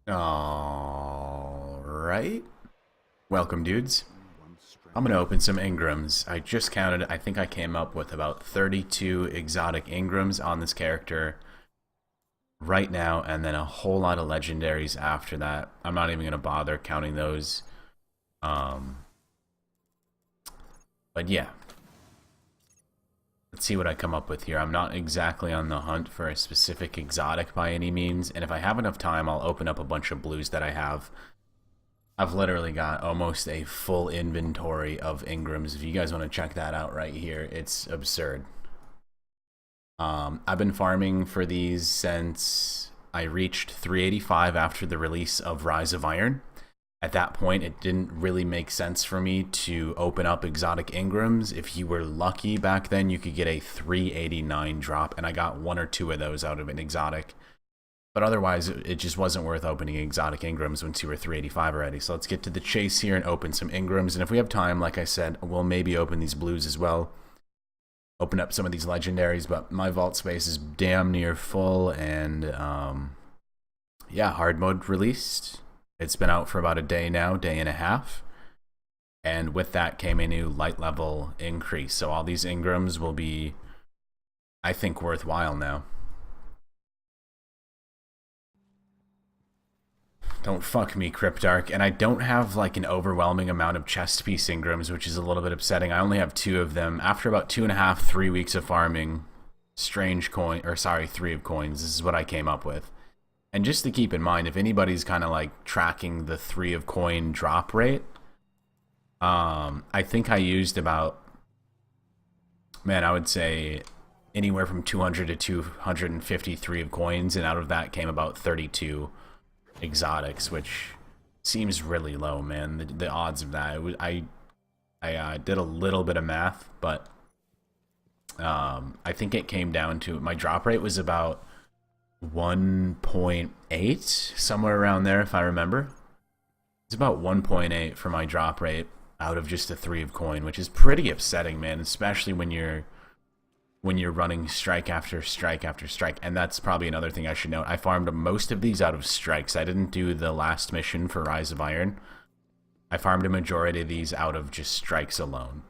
Alright. Welcome, dudes. I'm gonna open some engrams. I just counted, I think I came up with about 32 exotic engrams on this character right now, and then a whole lot of legendaries after that. I'm not even gonna bother counting those. Um, but yeah. Let's see what I come up with here. I'm not exactly on the hunt for a specific exotic by any means, and if I have enough time, I'll open up a bunch of blues that I have. I've literally got almost a full inventory of engrams. If you guys want to check that out right here, it's absurd. I've been farming for these since I reached 385 after the release of Rise of Iron. At that point, it didn't really make sense for me to open up exotic engrams. If you were lucky back then, you could get a 389 drop, and I got one or two of those out of an exotic. But otherwise, it just wasn't worth opening exotic engrams once you were 385 already. So let's get to the chase here and open some engrams. And if we have time, like I said, we'll maybe open these blues as well. Open up some of these legendaries, but my vault space is damn near full. And yeah, hard mode released. It's been out for about a day now, day and a half. And with that came a new light level increase. So all these engrams will be, I think, worthwhile now. Don't fuck me, Cryptarch. And I don't have like an overwhelming amount of chest piece engrams, which is a little bit upsetting. I only have 2 of them. After about 2.5, 3 weeks of farming, strange coin, or sorry, 3 of coins, this is what I came up with. And just to keep in mind, if anybody's kind of like tracking the 3 of coin drop rate, I think I used about, man, I would say anywhere from 200 to 253 of coins, and out of that came about 32 exotics, which seems really low, man. The odds of that, I did a little bit of math, but I think it came down to, my drop rate was about 1.8, somewhere around there, if I remember. It's about 1.8 for my drop rate out of just a 3 of coin, which is pretty upsetting, man, especially when you're running strike after strike after strike. And that's probably another thing I should note. I farmed most of these out of strikes. I didn't do the last mission for Rise of Iron. I farmed a majority of these out of just strikes alone.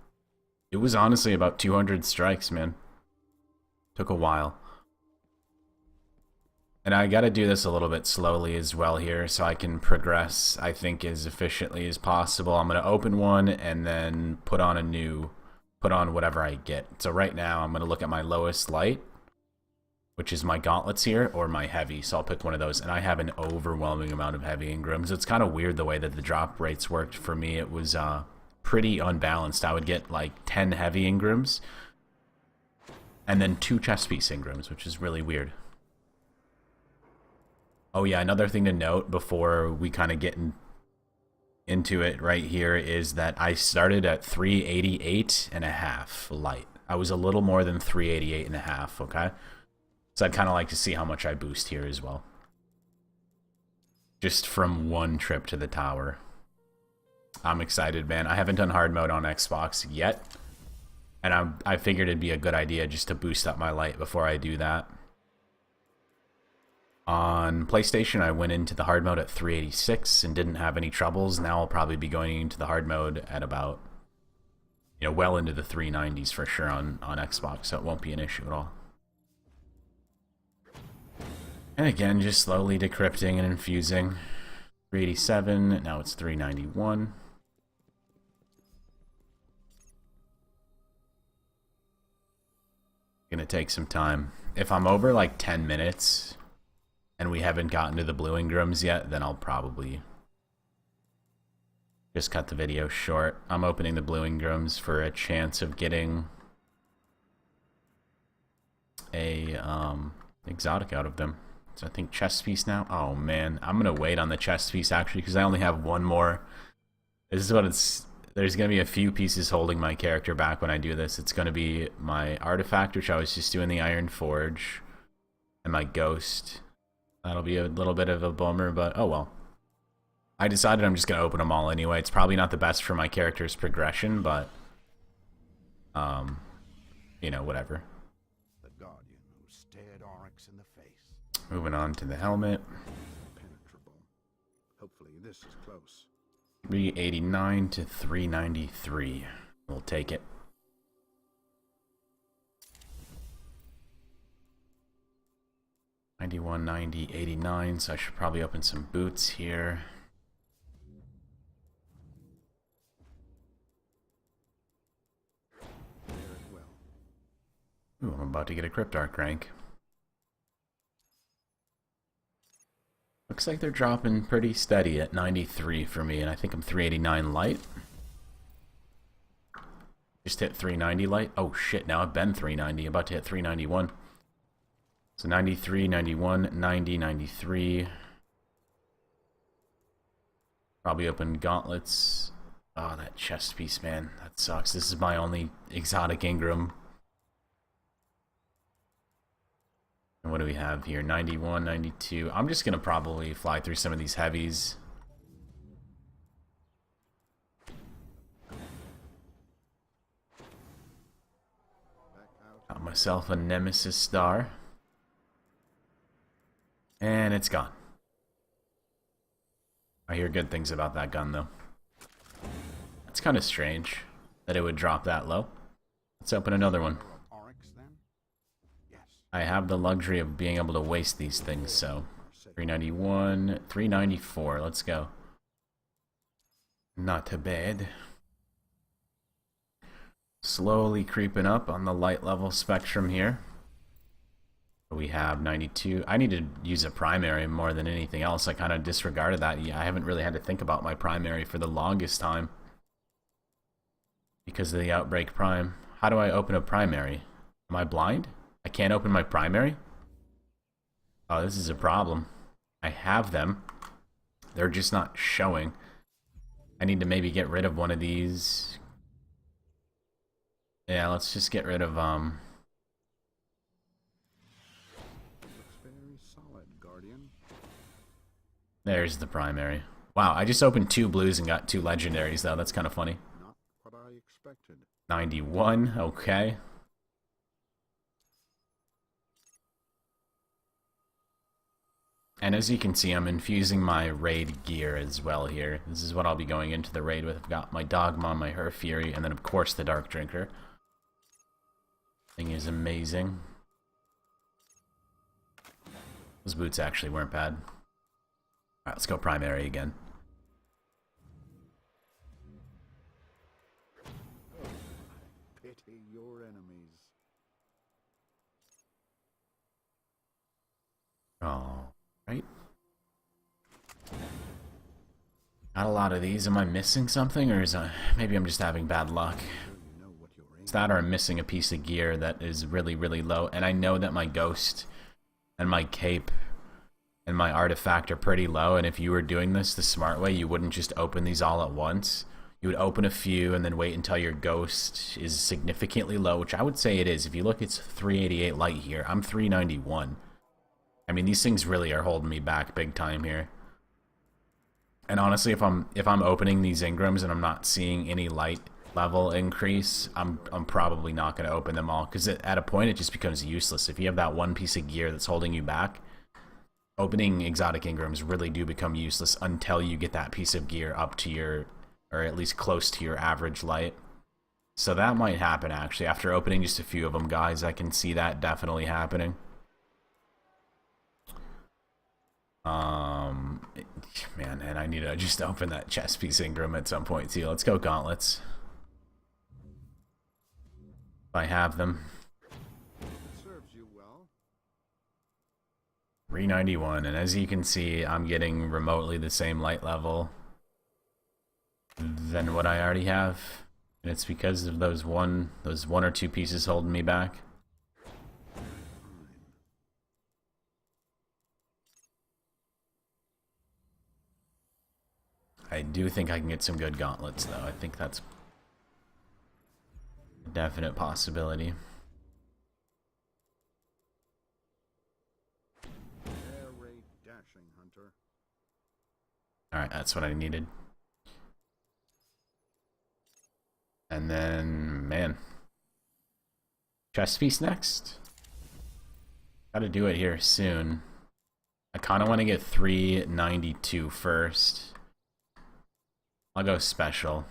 It was honestly about 200 strikes, man. Took a while. And I gotta do this a little bit slowly as well here so I can progress, I think, as efficiently as possible. I'm gonna open one and then put on whatever I get. So right now I'm going to look at my lowest light, which is my gauntlets here, or my heavy. So I'll pick one of those, and I have an overwhelming amount of heavy engrams. It's kind of weird the way that the drop rates worked for me. It was pretty unbalanced. I would get like 10 heavy engrams and then 2 chest piece engrams, which is really weird. Oh yeah, another thing to note before we kind of get into it right here is that I started at 388.5 light. I was a little more than 388.5, okay? So I'd kind of like to see how much I boost here as well. Just from one trip to the tower. I'm excited, man. I haven't done hard mode on Xbox yet. And I figured it'd be a good idea just to boost up my light before I do that. On PlayStation, I went into the hard mode at 386 and didn't have any troubles. Now I'll probably be going into the hard mode at about, well into the 390s for sure on Xbox, so it won't be an issue at all. And again, just slowly decrypting and infusing. 387, now it's 391. Gonna take some time. If I'm over like 10 minutes and we haven't gotten to the blue engrams yet, then I'll probably just cut the video short. I'm opening the blue engrams for a chance of getting a exotic out of them. So I think chest piece now. Oh man, I'm gonna wait on the chest piece actually because I only have one more. This is what it's. There's gonna be a few pieces holding my character back when I do this. It's gonna be my artifact, which I was just doing the Iron Forge, and my ghost. That'll be a little bit of a bummer, but oh well. I decided I'm just going to open them all anyway. It's probably not the best for my character's progression, but whatever. The guardian who stared Oryx in the face. Moving on to the helmet. Impenetrable. Hopefully this is close. 389 to 393. We'll take it. $91, $90, $89, so I should probably open some boots here. Ooh, I'm about to get a Cryptarch rank. Looks like they're dropping pretty steady at 93 for me, and I think I'm 389 light. Just hit 390 light. Oh shit, now I've been 390, about to hit 391. So 93, 91, 90, 93. Probably open gauntlets. Oh, that chest piece, man. That sucks. This is my only exotic engram. And what do we have here? 91, 92. I'm just going to probably fly through some of these heavies. Got myself a Nemesis star. And it's gone. I hear good things about that gun, though. It's kind of strange that it would drop that low. Let's open another one. I have the luxury of being able to waste these things, so 391, 394, let's go. Not too bad. Slowly creeping up on the light level spectrum here. We have 92. I need to use a primary more than anything else. I kind of disregarded that. I haven't really had to think about my primary for the longest time because of the Outbreak Prime. How do I open a primary? Am I blind? I can't open my primary? Oh, this is a problem. I have them. They're just not showing. I need to maybe get rid of one of these. Yeah, let's just get rid of Looks very solid, Guardian. There's the primary. Wow, I just opened 2 blues and got 2 legendaries though. That's kind of funny. Not what I expected. 91, okay. And as you can see, I'm infusing my raid gear as well here. This is what I'll be going into the raid with. I've got my Dogma, my Her Fury, and then of course the Dark Drinker. Thing is amazing. Those boots actually weren't bad. Alright, let's go primary again. Pity your enemies. Oh, right. Not a lot of these. Am I missing something, or is maybe I'm just having bad luck? It's that, or I'm missing a piece of gear that is really, really low. And I know that my ghost and my cape and my artifact are pretty low. And if you were doing this the smart way, you wouldn't just open these all at once. You would open a few and then wait until your ghost is significantly low, which I would say it is. If you look, it's 388 light here. I'm 391. I mean, these things really are holding me back big time here. And honestly, if I'm opening these engrams and I'm not seeing any light level increase, I'm probably not going to open them all, because at a point it just becomes useless. If you have that one piece of gear that's holding you back, opening exotic engrams really do become useless until you get that piece of gear up to your, or at least close to your average light. So that might happen actually after opening just a few of them, guys. I can see that definitely happening. Man, and I need to just open that chest piece engram at some point too. Let's go gauntlets. If I have them. It serves you well. 391, and as you can see, I'm getting remotely the same light level than what I already have, and it's because of those one or two pieces holding me back. I do think I can get some good gauntlets, though. I think that's a definite possibility. Air raid dashing, hunter. Alright, that's what I needed. And then, man. Chest piece next? Gotta do it here soon. I kind of want to get 392 first. I'll go special.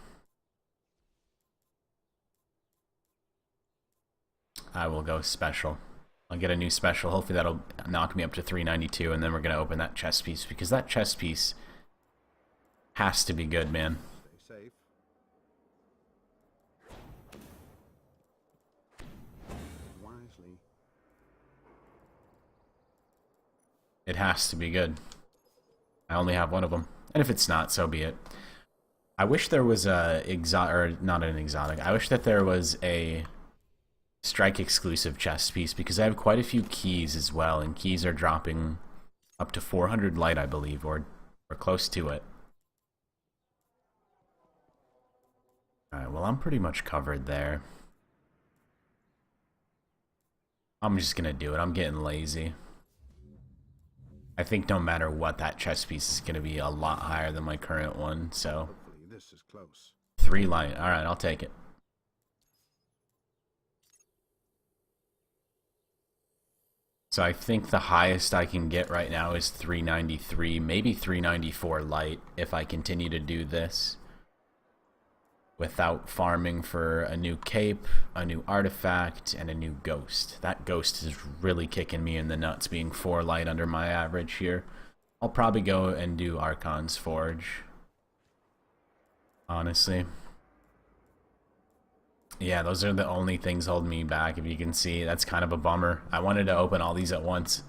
I will go special. I'll get a new special. Hopefully that'll knock me up to 392, and then we're going to open that chest piece, because that chest piece has to be good, man. Stay safe. Wisely. It has to be good. I only have one of them. And if it's not, so be it. I wish there was a or not an exotic. I wish that there was a strike exclusive chest piece, because I have quite a few keys as well, and keys are dropping up to 400 light, I believe, or close to it. Alright, well, I'm pretty much covered there. I'm just gonna do it. I'm getting lazy. I think no matter what, that chest piece is gonna be a lot higher than my current one, so... Hopefully this is close. 3 light. Alright, I'll take it. So I think the highest I can get right now is 393, maybe 394 light if I continue to do this without farming for a new cape, a new artifact, and a new ghost. That ghost is really kicking me in the nuts, being 4 light under my average here. I'll probably go and do Archon's Forge, honestly. Yeah, those are the only things holding me back, if you can see. That's kind of a bummer. I wanted to open all these at once.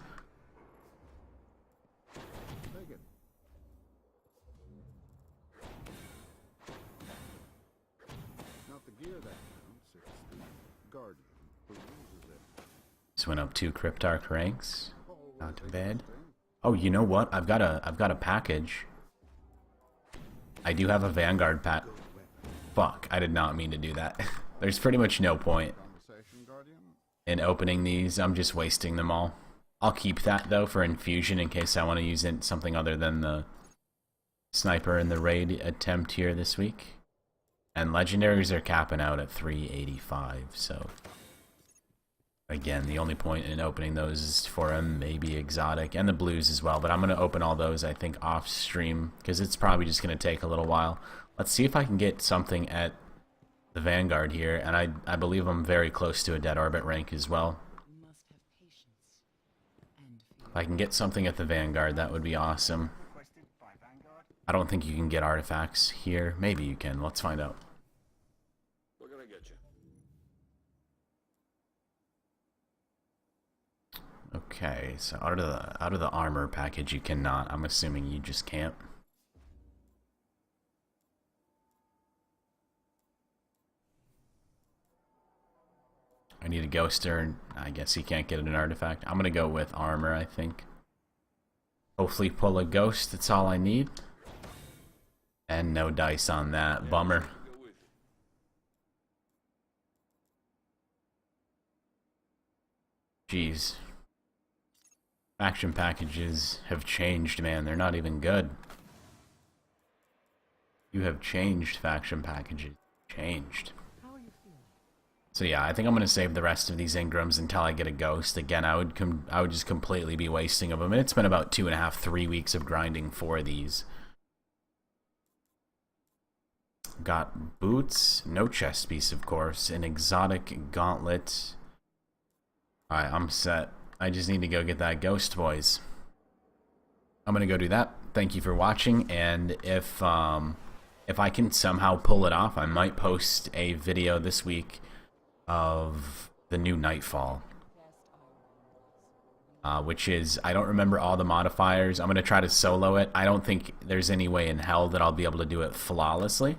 Take it. Not the gear that counts, it's the Guardian who uses it. Just went up 2 Cryptarch ranks. Not too bad. Interesting. Oh, you know what? I've got a package. I do have a Vanguard pack. Fuck, I did not mean to do that. There's pretty much no point Conversation, Guardian. in opening these. I'm just wasting them all. I'll keep that, though, for infusion in case I want to use it something other than the sniper and the raid attempt here this week. And legendaries are capping out at 385, so... Again, the only point in opening those is for a maybe exotic, and the blues as well, but I'm going to open all those, I think, off stream, because it's probably just going to take a little while. Let's see if I can get something at the Vanguard here, and I believe I'm very close to a dead orbit rank as well. If I can get something at the Vanguard, that would be awesome. I don't think you can get artifacts here. Maybe you can. Let's find out. We're gonna get you. Okay, so out of the armor package you cannot. I'm assuming you just can't. I need a ghoster. I guess he can't get an artifact. I'm gonna go with armor, I think. Hopefully pull a ghost, that's all I need. And no dice on that. Bummer. Go with you. Jeez. Faction packages have changed, man. They're not even good. You have changed, faction packages. Changed. So yeah, I think I'm gonna save the rest of these engrams until I get a ghost. Again, I would just completely be wasting of them. And it's been about 2.5, 3 weeks of grinding for these. Got boots, no chest piece, of course, an exotic gauntlet. Alright, I'm set. I just need to go get that ghost, boys. I'm gonna go do that. Thank you for watching, and if I can somehow pull it off, I might post a video this week of the new Nightfall. Which is, I don't remember all the modifiers. I'm gonna try to solo it. I don't think there's any way in hell that I'll be able to do it flawlessly,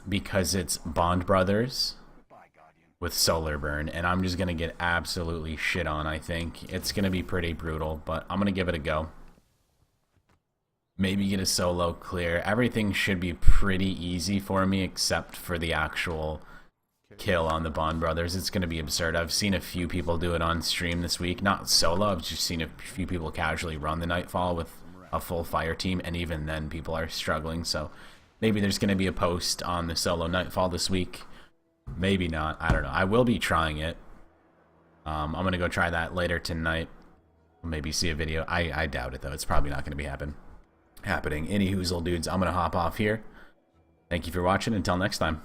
because it's Bond Brothers with Solar Burn, and I'm just gonna get absolutely shit on. I think it's gonna be pretty brutal, but I'm gonna give it a go. Maybe get a solo clear. Everything should be pretty easy for me except for the actual kill on the Bond Brothers. It's gonna be absurd. I've seen a few people do it on stream this week, not solo. I've just seen a few people casually run the Nightfall with a full fire team, and even then people are struggling. So maybe there's gonna be a post on the solo Nightfall this week. Maybe not. I don't know. I will be trying it. I'm gonna go try that later tonight. maybe see a video. I doubt it, though. It's probably not going to be happening. Any hoozle dudes, I'm going to hop off here. Thank you for watching. Until next time.